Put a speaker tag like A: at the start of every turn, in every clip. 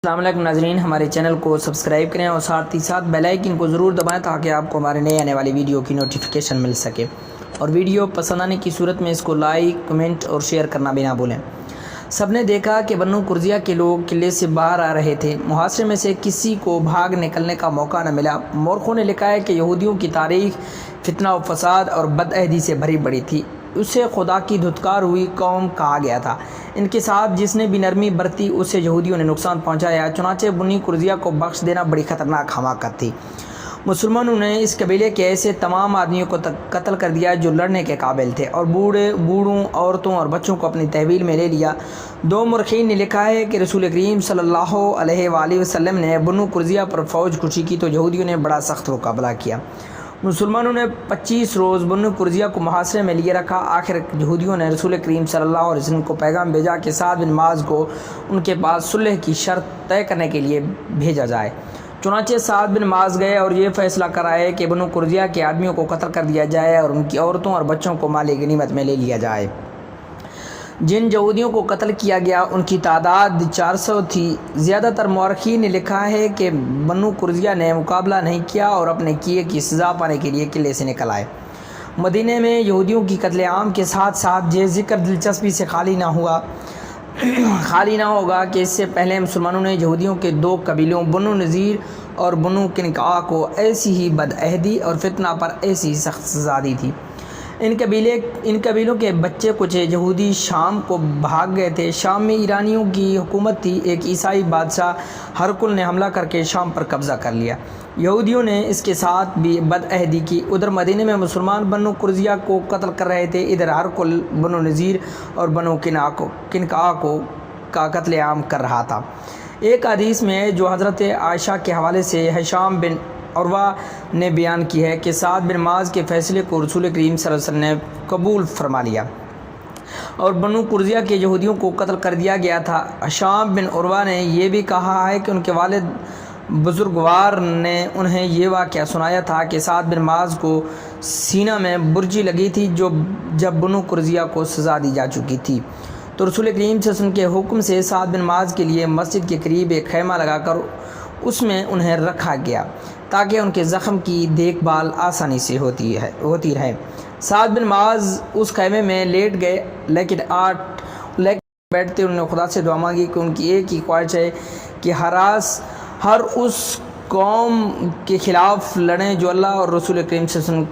A: السلام علیکم ناظرین، ہمارے چینل کو سبسکرائب کریں اور ساتھ ہی ساتھ بیل آئیکن کو ضرور دبائیں تاکہ آپ کو ہمارے نئے آنے والی ویڈیو کی نوٹیفیکیشن مل سکے، اور ویڈیو پسند آنے کی صورت میں اس کو لائک، کمنٹ اور شیئر کرنا بھی نہ بھولیں۔ سب نے دیکھا کہ بنو قرظہ کے لوگ قلعے سے باہر آ رہے تھے۔ محاصرے میں سے کسی کو بھاگ نکلنے کا موقع نہ ملا۔ مورخوں نے لکھا ہے کہ یہودیوں کی تاریخ فتنہ و فساد اور بدعہدی سے بھری پڑی تھی۔ اسے خدا کی دھتکار ہوئی قوم کہا گیا تھا۔ ان کے ساتھ جس نے بھی نرمی برتی اسے یہودیوں نے نقصان پہنچایا۔ چنانچہ بنی قرظہ کو بخش دینا بڑی خطرناک حماقت تھی۔ مسلمانوں نے اس قبیلے کے ایسے تمام آدمیوں کو قتل کر دیا جو لڑنے کے قابل تھے، اور بوڑھوں، عورتوں اور بچوں کو اپنی تحویل میں لے لیا۔ دو مورخین نے لکھا ہے کہ رسول کریم صلی اللہ علیہ وآلہ وسلم نے بنو قرظہ پر فوج کشی کی تو یہودیوں نے بڑا سخت مقابلہ کیا۔ مسلمانوں نے 25 روز بنو قرظہ کو محاصرے میں لیے رکھا۔ آخر یہودیوں نے رسول کریم صلی اللہ علیہ وسلم کو پیغام بھیجا کہ سعد بن معاذ کو ان کے پاس صلح کی شرط طے کرنے کے لیے بھیجا جائے۔ چنانچہ سعد بن معاذ گئے اور یہ فیصلہ کرائے کہ بنو قرظہ کے آدمیوں کو قتل کر دیا جائے اور ان کی عورتوں اور بچوں کو مال غنیمت میں لے لیا جائے۔ جن یہودیوں کو قتل کیا گیا ان کی تعداد 400 تھی۔ زیادہ تر مورخین نے لکھا ہے کہ بنو قرظہ نے مقابلہ نہیں کیا اور اپنے کیے کی سزا پانے کے لیے قلعے سے نکل آئے۔ مدینے میں یہودیوں کی قتل عام کے ساتھ ساتھ یہ ذکر دلچسپی سے خالی نہ ہوگا کہ اس سے پہلے مسلمانوں نے یہودیوں کے دو قبیلوں بنو نذیر اور بنو قینقاع کو ایسی ہی بدعہدی اور فتنہ پر ایسی ہی سخت سزا دی تھی۔ ان قبیلوں کے بچے کچھ یہودی شام کو بھاگ گئے تھے۔ شام میں ایرانیوں کی حکومت تھی۔ ایک عیسائی بادشاہ ہرقل نے حملہ کر کے شام پر قبضہ کر لیا۔ یہودیوں نے اس کے ساتھ بھی بدعہدی کی۔ ادھر مدینے میں مسلمان بنو قرظہ کو قتل کر رہے تھے، ادھر ہرقل بنو نذیر اور بنو قینقاع کا قتل عام کر رہا تھا۔ ایک حدیث میں جو حضرت عائشہ کے حوالے سے ہشام بن عروہ نے بیان کی ہے کہ سعد بن معاذ کے فیصلے کو رسول کریم صلی اللہ علیہ وسلم نے قبول فرما لیا اور بنو قرظہ کے یہودیوں کو قتل کر دیا گیا تھا۔ ہشام بن عروہ نے یہ بھی کہا ہے کہ ان کے والد بزرگوار نے انہیں یہ واقعہ سنایا تھا کہ سعد بن معاذ کو سینہ میں برجی لگی تھی جب بنو قرظہ کو سزا دی جا چکی تھی، تو رسول کریم صلی اللہ علیہ وسلم کے حکم سے سعد بن معاذ کے لیے مسجد کے قریب ایک خیمہ لگا کر اس میں انہیں رکھا گیا تاکہ ان کے زخم کی دیکھ بھال آسانی سے ہوتی رہے۔ سعد بن معاذ اس خیمے میں لیٹ گئے، لیکن بیٹھتے انہوں نے خدا سے دعا مانگی کہ ان کی ایک ہی خواہش ہے کہ ہر اس قوم کے خلاف لڑیں جو اللہ اور رسول کریم صلی اللہ علیہ وسلم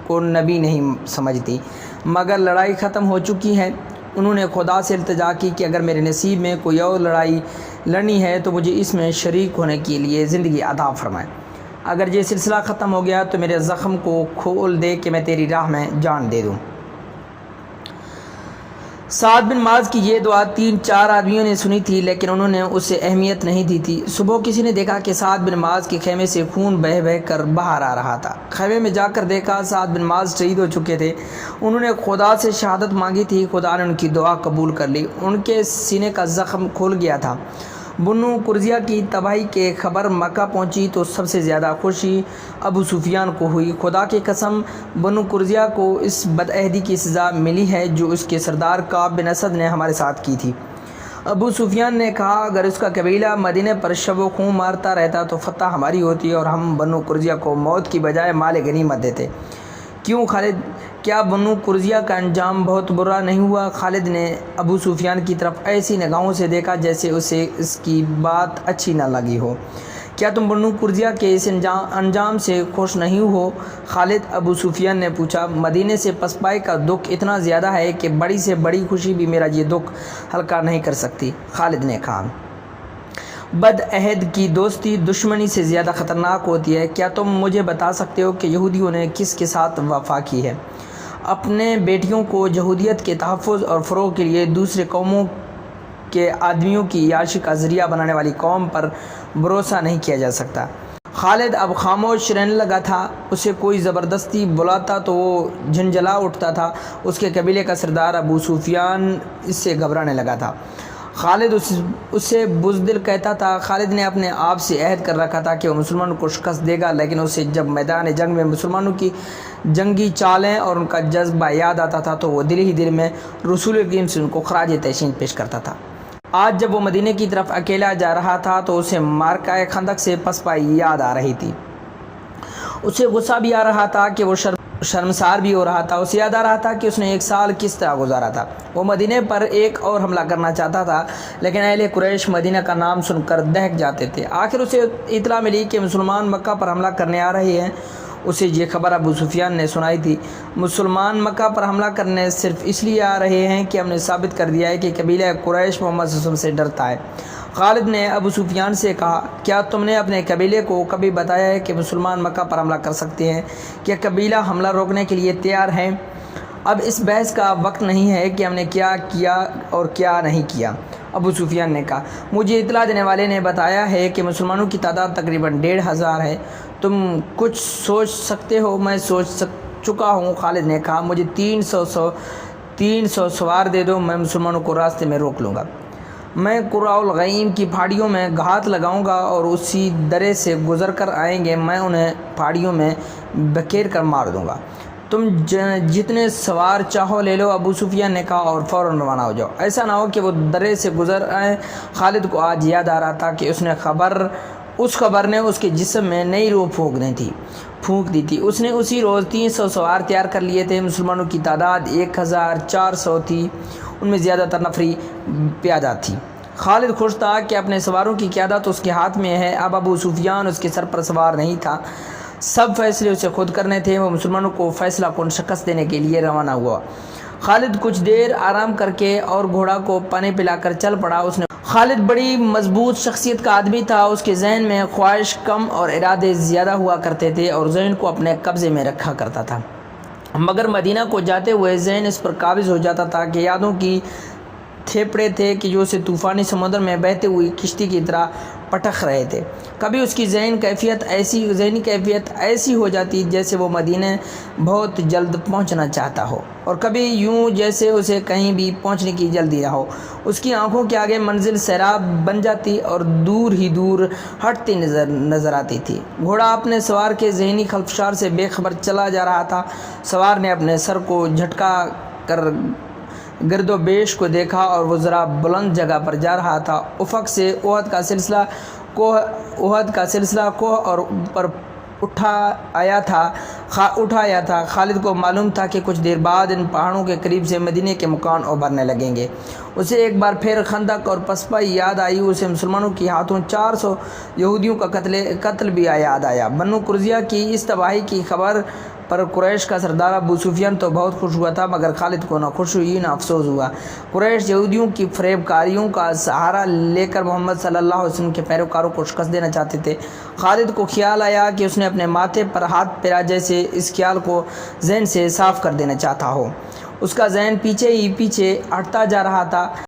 A: کو نبی نہیں سمجھتی، مگر لڑائی ختم ہو چکی ہے۔ انہوں نے خدا سے التجا کی کہ اگر میرے نصیب میں کوئی اور لڑائی لڑنی ہے تو مجھے اس میں شریک ہونے کے لیے زندگی عطا فرمائے۔ اگر یہ سلسلہ ختم ہو گیا تو میرے زخم کو کھول دے کہ میں تیری راہ میں جان دے دوں۔ سعد بن معاذ کی یہ دعا 3-4 آدمیوں نے سنی تھی، لیکن انہوں نے اسے اہمیت نہیں دی تھی۔ صبح کسی نے دیکھا کہ سعد بن معاذ کے خیمے سے خون بہہ کر باہر آ رہا تھا۔ خیمے میں جا کر دیکھا سعد بن معاذ شہید ہو چکے تھے۔ انہوں نے خدا سے شہادت مانگی تھی، خدا نے ان کی دعا قبول کر لی، ان کے سینے کا زخم کھل گیا تھا۔ بنو قرظہ کی تباہی کی خبر مکہ پہنچی تو سب سے زیادہ خوشی ابو سفیان کو ہوئی۔ خدا کی قسم، بنو قرظہ کو اس بدعہدی کی سزا ملی ہے جو اس کے سردار کعب بن اسد نے ہمارے ساتھ کی تھی۔ ابو سفیان نے کہا اگر اس کا قبیلہ مدینے پر شب و خون مارتا رہتا تو فتح ہماری ہوتی اور ہم بنو قرظہ کو موت کی بجائے مال غنیمت دیتے۔ کیوں خالد، کیا بنو قرظہ کا انجام بہت برا نہیں ہوا؟ خالد نے ابو سفیان کی طرف ایسی نگاہوں سے دیکھا جیسے اسے اس کی بات اچھی نہ لگی ہو۔ کیا تم بنو قرظہ کے اس انجام سے خوش نہیں ہو؟ خالد، ابو سفیان نے پوچھا۔ مدینے سے پسپائی کا دکھ اتنا زیادہ ہے کہ بڑی سے بڑی خوشی بھی میرا یہ دکھ ہلکا نہیں کر سکتی، خالد نے کہا۔ بدعہد کی دوستی دشمنی سے زیادہ خطرناک ہوتی ہے۔ کیا تم مجھے بتا سکتے ہو کہ یہودیوں نے کس کے ساتھ وفا کی ہے؟ اپنے بیٹیوں کو یہودیت کے تحفظ اور فروغ کے لیے دوسرے قوموں کے آدمیوں کی عیاشی کا ذریعہ بنانے والی قوم پر بھروسہ نہیں کیا جا سکتا۔ خالد اب خاموش رہنے لگا تھا۔ اسے کوئی زبردستی بلاتا تو وہ جھنجھلا اٹھتا تھا۔ اس کے قبیلے کا سردار ابو سفیان اس سے گھبرانے لگا تھا۔ خالد اسے بزدل کہتا تھا۔ خالد نے اپنے آپ سے عہد کر رکھا تھا کہ وہ مسلمانوں کو شکست دے گا، لیکن اسے جب میدان جنگ میں مسلمانوں کی جنگی چالیں اور ان کا جذبہ یاد آتا تھا تو وہ دل ہی دل میں رسول کریم سے ان کو خراج تحسین پیش کرتا تھا۔ آج جب وہ مدینے کی طرف اکیلا جا رہا تھا تو اسے معرکہ خندق سے پسپا یاد آ رہی تھی۔ اسے غصہ بھی آ رہا تھا کہ وہ شرمسار بھی ہو رہا تھا۔ اسے یاد آ رہا تھا کہ اس نے 1 سال کس طرح گزارا تھا۔ وہ مدینے پر ایک اور حملہ کرنا چاہتا تھا، لیکن اہل قریش مدینہ کا نام سن کر دہک جاتے تھے۔ آخر اسے اطلاع ملی کہ مسلمان مکہ پر حملہ کرنے آ رہے ہیں۔ اسے یہ خبر ابو سفیان نے سنائی تھی۔ مسلمان مکہ پر حملہ کرنے صرف اس لیے آ رہے ہیں کہ ہم نے ثابت کر دیا ہے کہ قبیلہ قریش محمد صلی اللہ علیہ وسلم سے ڈرتا ہے۔ خالد نے ابو سفیان سے کہا، کیا تم نے اپنے قبیلے کو کبھی بتایا ہے کہ مسلمان مکہ پر حملہ کر سکتے ہیں؟ کیا قبیلہ حملہ روکنے کے لیے تیار ہیں؟ اب اس بحث کا وقت نہیں ہے کہ ہم نے کیا کیا اور کیا نہیں کیا۔ ابو سفیان نے کہا، مجھے اطلاع دینے والے نے بتایا ہے کہ مسلمانوں کی تعداد تقریباً 1,500 ہے۔ تم کچھ سوچ سکتے ہو؟ میں سوچ چکا ہوں۔ خالد نے کہا، مجھے 300 سوار دے دو، میں مسلمانوں کو راستے میں روک لوں گا۔ میں قرع الغیم کی پہاڑیوں میں گھات لگاؤں گا اور اسی درے سے گزر کر آئیں گے، میں انہیں پہاڑیوں میں بکھیر کر مار دوں گا۔ تم جتنے سوار چاہو لے لو، ابو سفیان نے کہا، اور فوراً روانہ ہو جاؤ، ایسا نہ ہو کہ وہ درے سے گزر آئیں۔ خالد کو آج یاد آ رہا تھا کہ اس خبر نے اس کے جسم میں نئی روح پھونک دی تھی۔ اس نے اسی روز 300 سوار تیار کر لیے تھے۔ مسلمانوں کی تعداد 1,400 تھی، ان میں زیادہ تر نفری پیادہ تھی۔ خالد خوش تھا کہ اپنے سواروں کی قیادت اس کے ہاتھ میں ہے۔ اب ابو سفیان اس کے سر پر سوار نہیں تھا، سب فیصلے اسے خود کرنے تھے۔ وہ مسلمانوں کو فیصلہ کن شکست دینے کے لیے روانہ ہوا۔ خالد کچھ دیر آرام کر کے اور گھوڑا کو پانی پلا کر چل پڑا۔ خالد بڑی مضبوط شخصیت کا آدمی تھا۔ اس کے ذہن میں خواہش کم اور ارادے زیادہ ہوا کرتے تھے اور ذہن کو اپنے قبضے میں رکھا کرتا تھا، مگر مدینہ کو جاتے ہوئے ذہن اس پر قابض ہو جاتا تھا کہ یادوں کی تھیپڑے تھے کہ جو اسے طوفانی سمندر میں بہتے ہوئی کشتی کی طرح پٹخ رہے تھے۔ کبھی اس کی ذہنی کیفیت ایسی ہو جاتی جیسے وہ مدینہ بہت جلد پہنچنا چاہتا ہو، اور کبھی یوں جیسے اسے کہیں بھی پہنچنے کی جلدی نہ ہو۔ اس کی آنکھوں کے آگے منزل سیراب بن جاتی اور دور ہی دور ہٹتی نظر آتی تھی۔ گھوڑا اپنے سوار کے ذہنی خلفشار سے بے خبر چلا جا رہا تھا۔ سوار نے اپنے سر کو جھٹکا کر گرد و بیش کو دیکھا اور وہ ذرا بلند جگہ پر جا رہا تھا۔ افق سے احد کا سلسلہ کوہ اور اوپر اٹھا آیا تھا۔ خالد کو معلوم تھا کہ کچھ دیر بعد ان پہاڑوں کے قریب سے مدینے کے مکان ابھرنے لگیں گے۔ اسے ایک بار پھر خندق اور پسپا یاد آئی۔ اسے مسلمانوں کے ہاتھوں 400 یہودیوں کا قتل بھی یاد آیا۔ بنو قریظہ کی اس تباہی کی خبر پر قریش کا سردار ابو سفیان تو بہت خوش ہوا تھا، مگر خالد کو نہ خوش ہوئی نہ افسوس ہوا۔ قریش یہودیوں کی فریب کاریوں کا سہارا لے کر محمد صلی اللہ علیہ وسلم کے پیروکاروں کو شکست دینا چاہتے تھے۔ خالد کو خیال آیا کہ اس نے اپنے ماتھے پر ہاتھ پھیرا، جیسے اس خیال کو ذہن سے صاف کر دینا چاہتا ہو۔ اس کا ذہن پیچھے ہٹتا جا رہا تھا۔